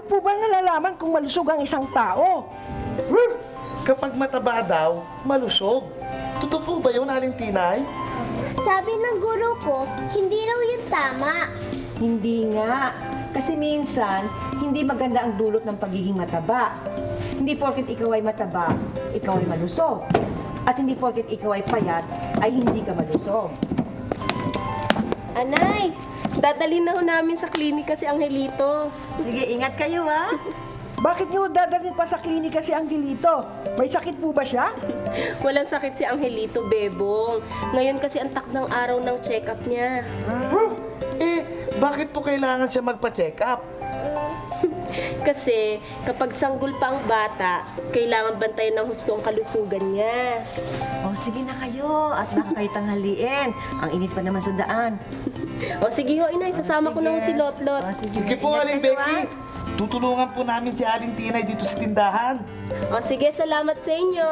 po ba nalalaman kung malusog ang isang tao? Kapag mataba daw, malusog. Totoo po ba yun, Aling Tinay? Sabi ng guro ko, hindi raw yun tama. Hindi nga. Kasi minsan, hindi maganda ang dulot ng pagiging mataba. Hindi porket ikaw ay mataba, ikaw ay malusog. At hindi porket ikaw ay payat, ay hindi ka malusog. Anay, dadalhin na ho namin sa klinika si Angelito. Sige, ingat kayo ha. Bakit niyo dadalhin pa sa klinika si Angelito? May sakit po ba siya? Walang sakit si Angelito, Bebong. Ngayon kasi ang takdang araw ng check-up niya. Bakit po kailangan siya magpa-check up? Kasi kapag sanggol pa ang bata, kailangan bantayan ng husto ang kalusugan niya. O sige na kayo at baka kayo tanghaliin. Ang init pa naman sa daan. O sige ho, Inay, sasama ko na ho si Lotlot. O, Sige po, Ingat Aling kayo, Becky. ha? Tutulungan po namin si Aling Tinay dito sa tindahan. O sige, salamat sa inyo.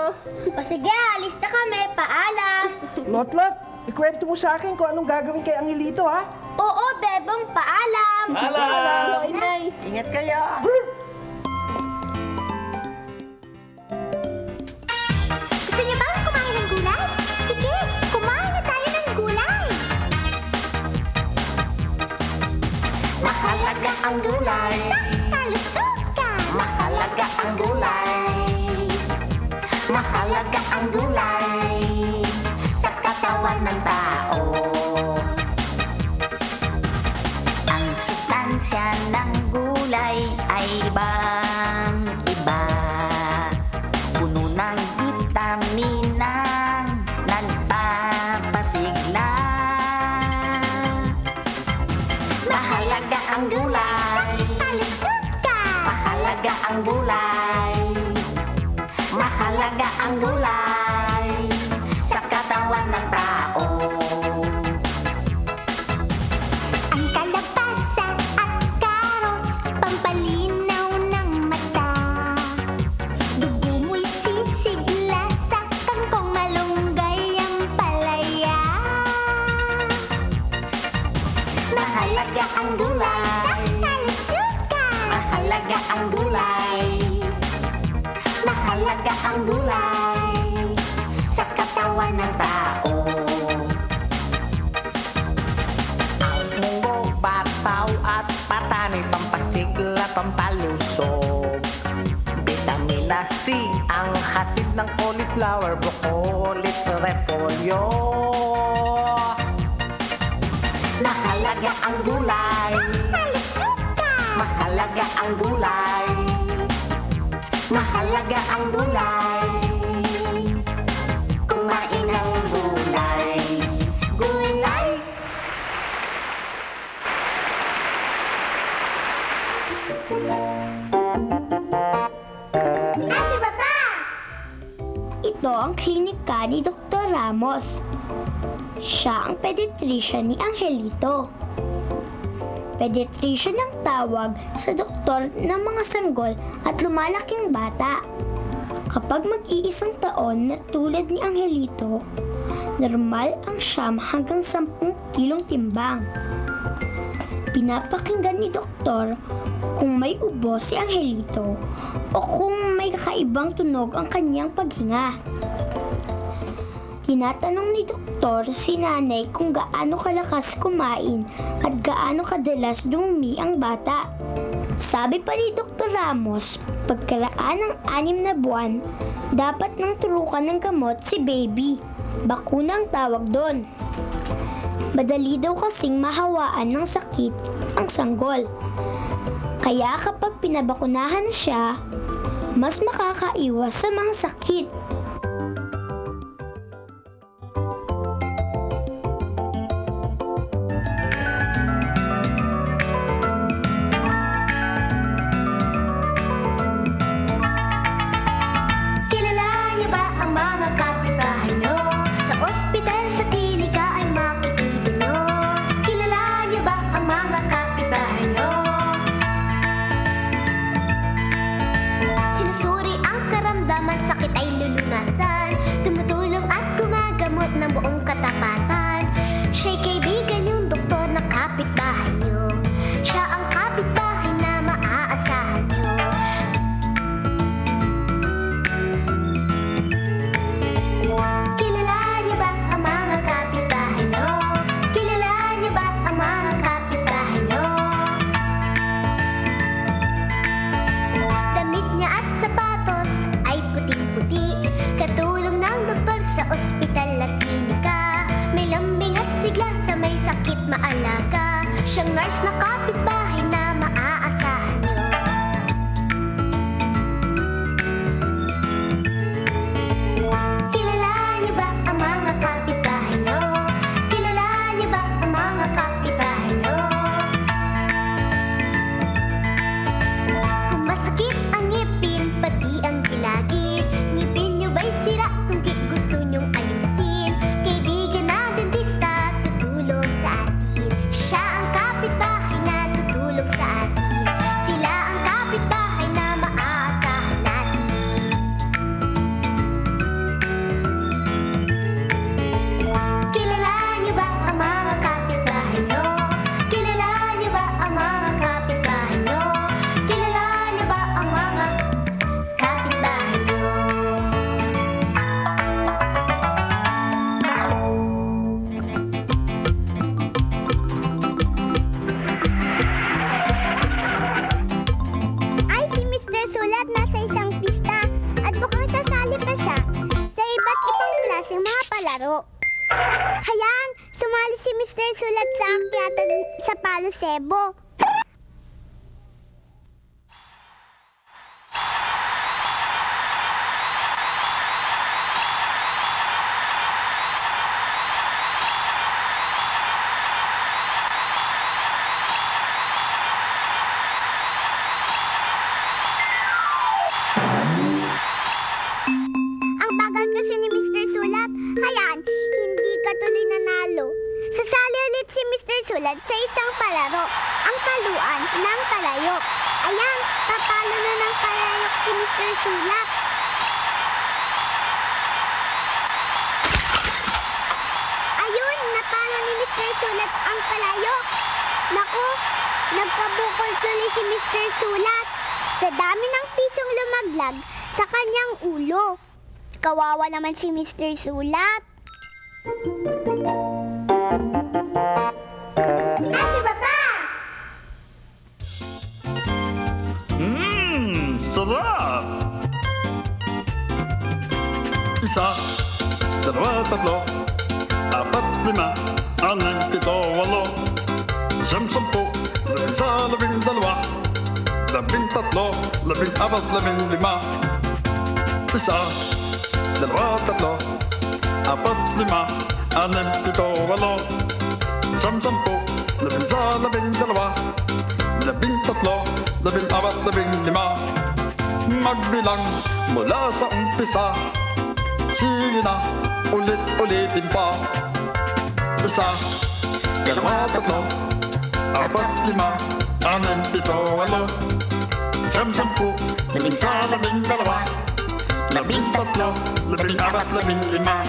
O sige, alis na kami. Paalam. Lotlot, ikwento mo sa akin kung anong gagawin kay Angelito, ha? Oo, Bebong, paalam. Alam! O, Inay. Ingat kayo. Gusto niyo ba kumain ng gulay? Sige, kumain na tayo ng gulay. Mahalaga ang gulay, Kalusugan. mahalaga ang gulay, mahalaga ang gulay sa katawan ng tao. Ang sustansya ng gulay ay ibang-iba. Puno ng bitamina, nagpapasigla. Mahalaga ang gulay, Kalusugan. mahalaga ang gulay, mahalaga ang gulay sa katawan ng tao. Ang kalabasa at carrots, pampalinaw ng mata. Dugo mo'y sisigla sa kangkong, malunggay ang palaya. Mahalaga ang gulay, Kalusugan. mahalaga ang gulay, mahalaga ang gulay sa katawan ng tao. Ang mungo, bataw at patani, pampasigla, pampalusog. Vitamina C ang hatid ng cauliflower, broccoli, repolyo. Mahalaga ang gulay, Kalusugan. mahalaga ang gulay, mahalaga ang gulay. Kumain ng gulay, gulay. ATBP! Ito ang klinika ni Dr. Ramos. Siya ang pediatrician ni Angelito. Pediatrician ang tawag sa doktor ng mga sanggol at lumalaking bata. Kapag mag-iisang taon na tulad ni Angelito, normal ang 9 hanggang 10 kilong timbang. Pinapakinggan ni doktor kung may ubo si Angelito o kung may kakaibang tunog ang kanyang paghinga. Tinatanong ni doktor si nanay kung gaano kalakas kumain at gaano kadalas dumumi ang bata. Sabi pa ni Dr. Ramos, pagkaraan ng 6 na buwan, dapat nang turukan ng gamot si baby. Bakuna ang tawag doon. Madali daw kasing mahawaan ng sakit ang sanggol. Kaya kapag pinabakunahan na siya, mas makakaiwas sa mga sakit. Kilala niyo ba ang mga kapitbahay niyo? Sa ospital, sa klinika ay makikita niyo. Kilala niyo ba ang mga kapitbahay niyo? Sinusuri ang karamdaman, sakit ay lulunasan. Tumutulong at gumagamot ng buong katapatan. Siya'y kaibigan yung doktor na kapitbahay niyo. Siya ang kapitbahay na maaasahan siyang nurse na kapitbahay na maaasahan niyo. Kilala niyo ba ang mga kapitbahay niyo? Kilala niyo ba ang mga kapitbahay niyo? Kung masakit ang ngipin, pati ang gilagid, ngipin niyo ba'y sira, sungkit, gusto niyong ayusin? Kaibigan na dentista, tutulong sa atin. Siya ang kapitbahay na tutulong sa atin. Sila ang kapitbahay na maaasahan natin. Kilala niyo ba ang mga kapitbahay niyo? Kilala niyo ba ang mga kapitbahay niyo? Kilala niyo ba ang mga kapitbahay niyo? Ay, si Mr. Sulat nasa isang pista at mukhang sasali pa siya sa iba't ibang klaseng mga palaro. Hayaan, sumali si Mr. Sulat sa akyatan sa Palo Sebo. Ang bagal kasi ni Mr. Sulat. Hayaan, hindi ka tuloy nanalo. Sasali ulit si Mr. Sulat sa isang palaro, ang paluan ng palayok. Ayan, papalo na ng palayok si Mr. Sulat. Ayun, napalo ni Mr. Sulat ang palayok. Naku, nagkabukol tuloy si Mr. Sulat sa dami ng pisong lumaglag sa kanyang ulo. Kawawa naman si Mr. Sulat. ATBP! Sarap! Isa, dalawa, tatlo, apat, lima, anim, pito, walo, siyam, sampu, labinsa, labing dalawa, labing tatlo, labing apat, labing lima. Isa, dalawa, tatlo, apat, lima, anim, pito, walo, siyam, sampu, labinsa, labing dalawa, labing tatlo, labing apat, labing lima. Magbilang mula sa umpisa. Sige na, ulit-ulitin pa. Isa, dalawa, tatlo, apat, lima, anim, pito, walo, siyam, sampu, labing sa, labing dalawa, labing tatlo, labing apat, labing lima.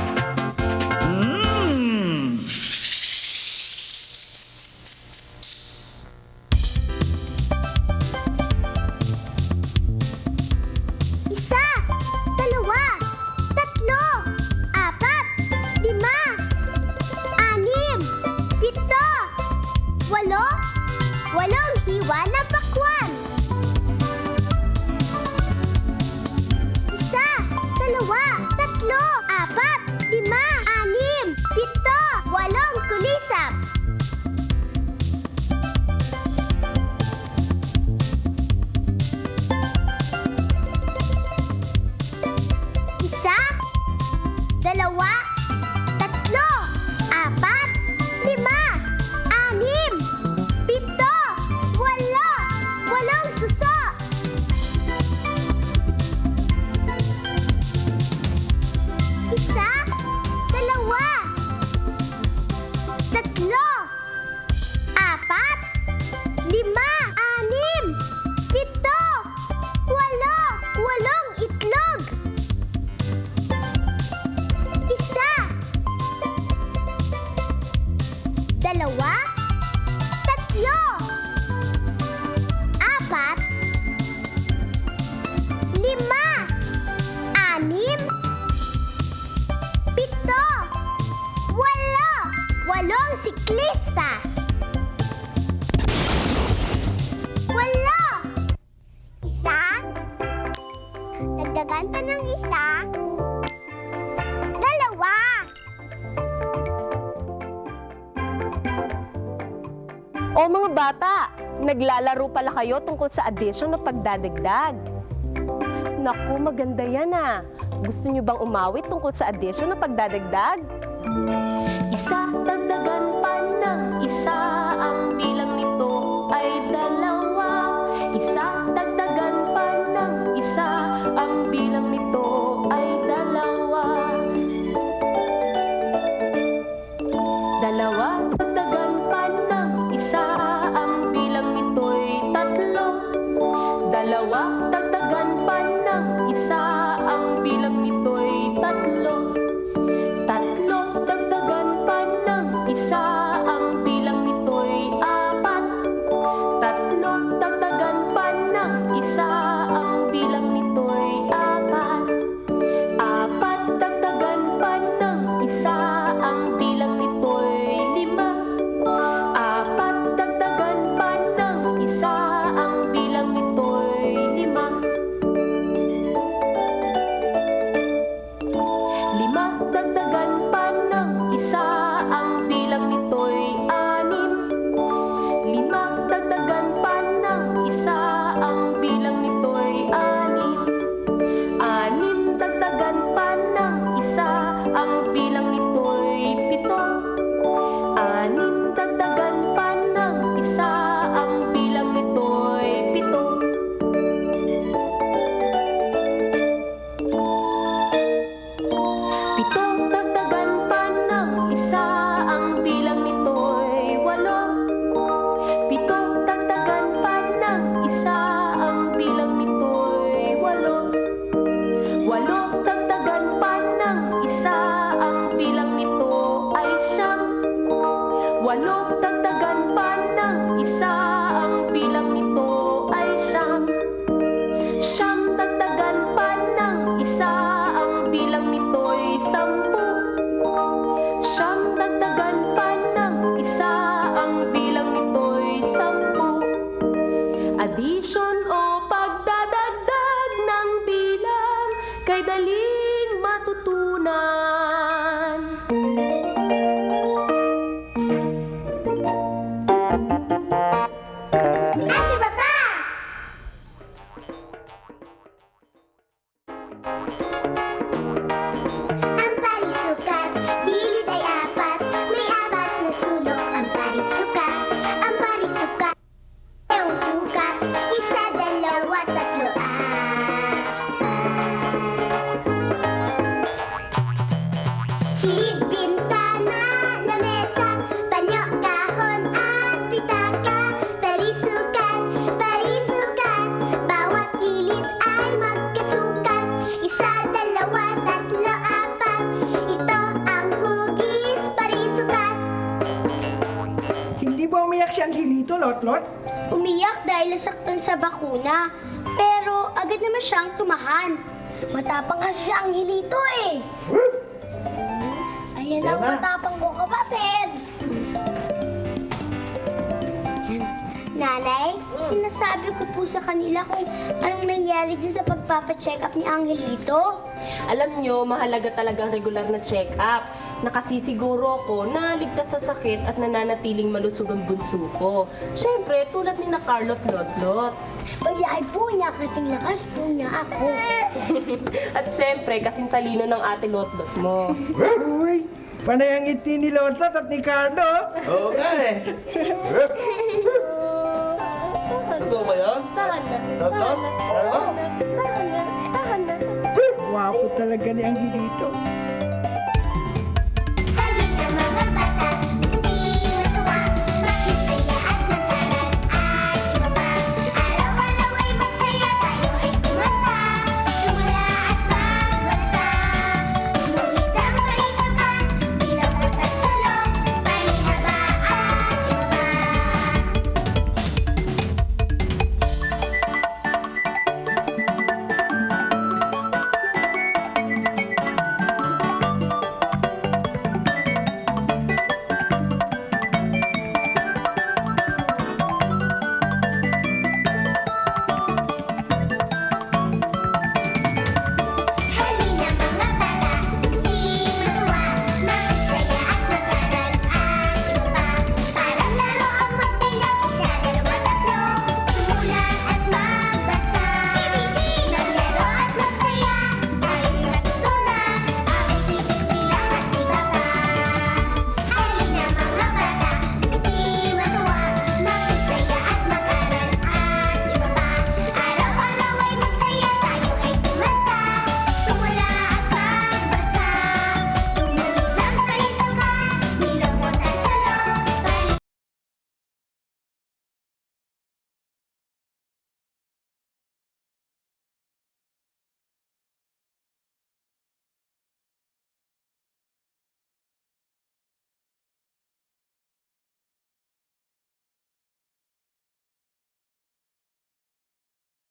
Isa, dalawa, tatlo, apat, lima, anim, pito, walo, walong hiwa na pakwan. Isa, dalawa, tatlo, apat, lima, anim, pito, walong kulisap. Isa, dalawa, tatlo, apat, lima, anim, pito, walo, walong suso. Isa, dalawa, tatlo, apat, lima, anim, pito, walo, walong itlog. Isa, dalawa, tatlo, apat, lima, anim, pito, walo, walong siklista. O mga bata, naglalaro pala kayo tungkol sa addition o pagdadagdag. Naku, maganda yan ah. Gusto niyo bang umawit tungkol sa addition o pagdadagdag? Isa, dagdagan pa ng isa, ang bilang nito ay dalawa. Isa, dagdagan pa ng isa, ang bilang nito ay dalawa. Dalawa, dagdagan pa ng isa, ang bilang nito'y tatlo. Dalawa, dagdagan pa ng isa, ang bilang nito'y tatlo. Tatlo, dagdagan pa ng isa, ang bilang nito'y apat. Tatlo, dagdagan pa ng isa, ang bilang nito'y apat. Apat, dagdagan pa ng isa, ang bilang nito'y lima. Apat, dagdagan pa ng isa, ang bilang nito'y lima. Lima, dagdagan pa ng isa, ang bilang nito'y anim. Lima, dagdagan pa ng isa, ang bilang nito'y anim. Anim, dagdagan pa ng isa, ang bilang nito'y pito. Anim, dagdagan pa ng isa, ang bilang nito'y pito. Pito, dagdagan pa ng isa, ang bilang nito'y walo. Pito, dagdagan pa ng isa, ang bilang nito'y walo. Walo, dagdagan pa ng isa, ang bilang nito ay siyam. Walo, dagdagan pa ng isa, ang bilang nito ay siyam. Siyam, dagdagan pa ng isa, ang bilang nito'y sampu. Siyam, dagdagan pa ng isa, ang bilang nito'y sampu. Addition o pagdadagdag ng bilang kay daling matutunan. Ang parisukat, gilid ay apat, may apat na sulok. Ang parisukat, yung sukat, isa, dalawa, tatlo, silid, bintana, lamesa, panyo, kahon, at pitaka. Parisukat, parisukat, bawat gilid ay magkasukat. Isa, dalawa, tatlo, apat, ito ang hugis, parisukat. Hindi ba umiyak si Angelito, Lot-Lot? Umiyak dahil nasaktan sa bakuna. Pero agad naman siyang tumahan. Matapang kasi si Angelito eh. Ayan ang Yan na. matapang ko, kapatid. Nanay, sinasabi ko po sa kanila kung anong nangyari dun sa pagpapacheck up ni Angelito. Alam nyo, mahalaga talaga ang regular na check-up. Nakasisiguro ko na ligtas sa sakit at nananatiling malusog ang bunso ko. Siyempre, tulad ni na Carlot Lotlot. Paglaki po niya, kasing lakas po niya ako. At siyempre, kasing talino ng ate Lotlot mo. Uy, panay ang ngiti ni Lot-Lot at ni Carlo. Oo nga eh. Totoo ba yan? Tahan na. Lotlot? Carlo? Tahan na. Gwapo talaga ni Angelito.